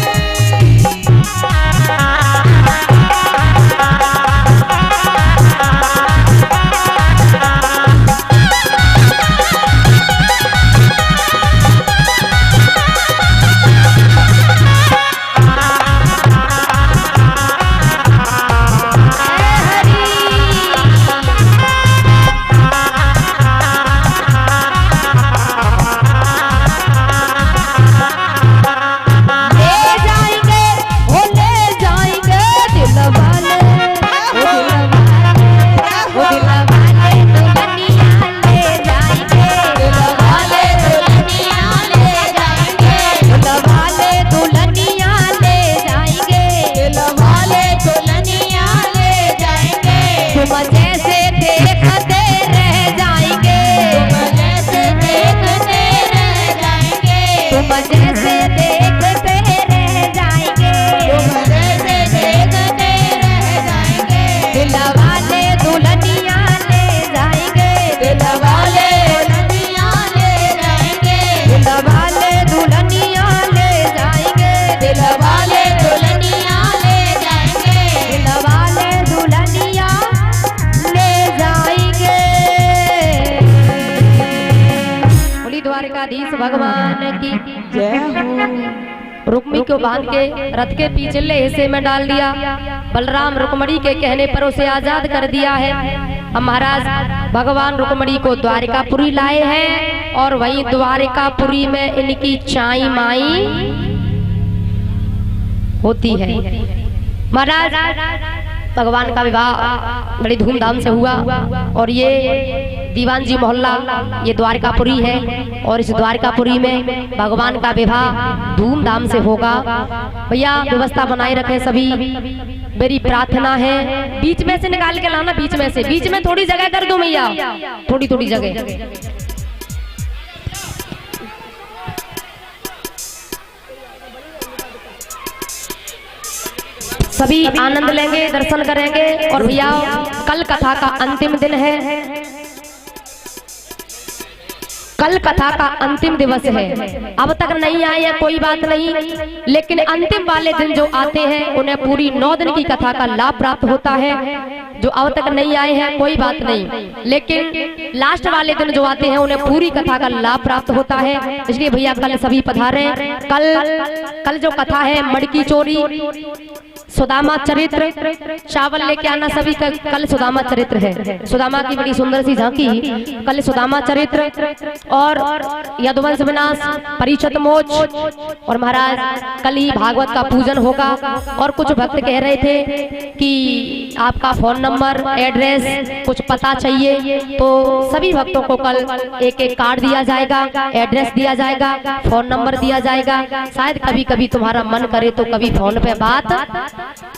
द्वारिकाधीश भगवान की जय हो। रुक्मी को बांध के रथ के पिछले हिस्से में डाल दिया। बलराम रुक्मणी के कहने पर उसे आजाद कर दिया है। हम महाराज भगवान रुक्मणी को द्वारिकापुरी लाए हैं और वहीं द्वारिकापुरी में इनकी चाई माई होती है। महाराज भगवान का विवाह बड़ी धूमधाम से हुआ और ये दीवान जी मोहल्ला ये द्वारिकापुरी है और इस द्वारिकापुरी में भगवान का विवाह धूमधाम से होगा। भैया व्यवस्था बनाए रखें सभी, मेरी प्रार्थना है। बीच में से निकाल के लाना, बीच में से, बीच में थोड़ी जगह कर दो भैया, थोड़ी थोड़ी जगह। सभी आनंद लेंगे, दर्शन करेंगे। और भैया कल कथा का अंतिम दिन है, कल कथा का अंतिम दिवस है। अब तक नहीं आए हैं कोई बात नहीं, लेकिन अंतिम वाले दिन जो आते हैं उन्हें पूरी 9 दिन की कथा का लाभ प्राप्त होता है। जो अब तक नहीं आए हैं कोई बात नहीं, लेकिन लास्ट वाले दिन जो आते हैं उन्हें पूरी कथा का लाभ प्राप्त होता है। इसलिए भैया कल सभी पधारें। कल जो कथा है मड़की चोरी, सुदामा चरित्र चावल लेके आना सभी का। कल सुदामा चरित्र है, सुदामा की बड़ी सुंदर सी झांकी। कल सुदामा चरित्र और यदुवंश विनाश, परीक्षित मोच। और महाराज कल ही भागवत का पूजन होगा। और कुछ भक्त कह रहे थे कि आपका फोन नंबर, एड्रेस, कुछ पता चाहिए, तो सभी भक्तों को कल एक एक कार्ड दिया जाएगा, एड्रेस दिया जाएगा, फोन नंबर दिया जाएगा। शायद कभी कभी तुम्हारा मन करे तो कभी फोन पे बात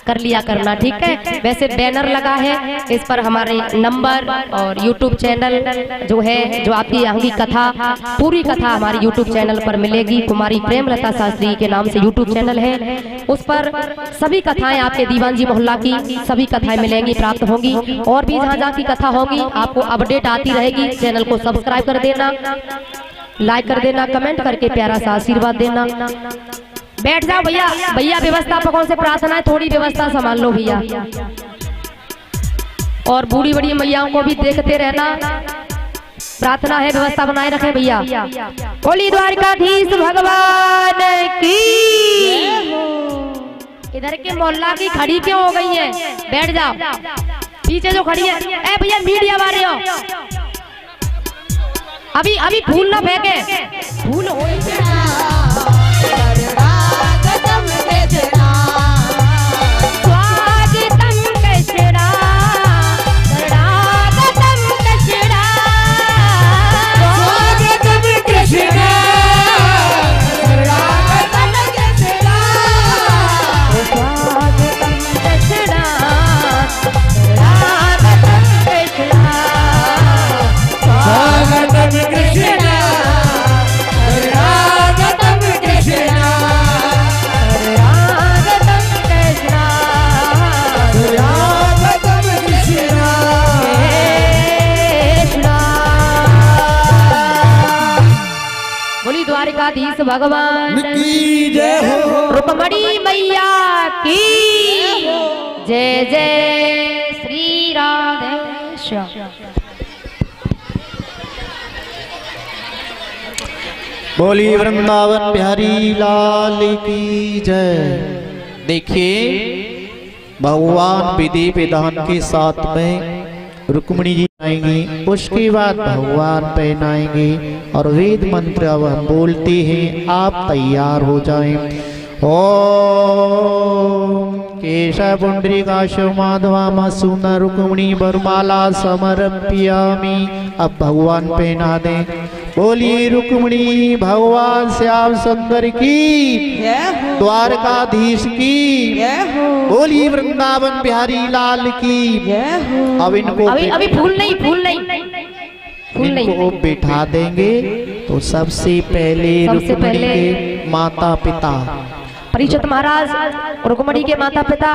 कर लिया करना, ठीक है। वैसे बैनर लगा है, इस पर हमारे नंबर और यूट्यूब चैनल जो है, जो आपकी यहाँ की कथा, पूरी कथा हमारी यूट्यूब चैनल पर मिलेगी। कुमारी प्रेमलता शास्त्री के नाम से यूट्यूब चैनल है, उस पर सभी कथाएं आपके दीवान जी मोहल्ला की सभी कथाएं मिलेंगी, प्राप्त होंगी। और भी जहाँ जहाँ की कथा होगी आपको अपडेट आती रहेगी। चैनल को सब्सक्राइब कर देना, लाइक कर देना, कमेंट करके प्यारा सा आशीर्वाद देना। बैठ जाओ भैया। भैया व्यवस्थापकों से प्रार्थना है, थोड़ी व्यवस्था संभाल लो भैया। और बूढ़ी बड़ी मैयाओं को भी देखते रहना, प्रार्थना है व्यवस्था बनाए रखें भैया। बोली द्वारकाधीश भगवान की। इधर के मोहल्ला की खड़ी क्यों हो गई है? बैठ जाओ, पीछे जो खड़ी है। ए भैया मीडिया वाले हो, अभी अभी फूल ना फेंके, फूल हो द्वारकाधीश भगवान की जय हो, रुक्मणी मैया की जय। जय श्री राधेश्याम। बोली वृंदावन बिहारी लाल की जय। देखिए भगवान विधि विधान के साथ में रुक्मिणी जी आएंगी, उसके बाद भगवान पहनाएंगे और वेद मंत्र अब हम बोलते हैं, आप तैयार हो जाएं। ओम केशव पुंडरीकाक्ष माधवा सुंदर रुक्मिणी वरमाला समर्पयामि। अब भगवान पहना दें। बोलिए रुक्मिणी भगवान श्याम सुंदर की, द्वारकाधीश की, बोली वृंदावन बिहारी लाल की। अब इनको अभी फूल नहीं, फूल नहीं, फूल नहीं, इनको बिठा देंगे। तो सबसे पहले रुक्मिणी के माता पिता, परीक्षित महाराज रुक्मिणी के माता पिता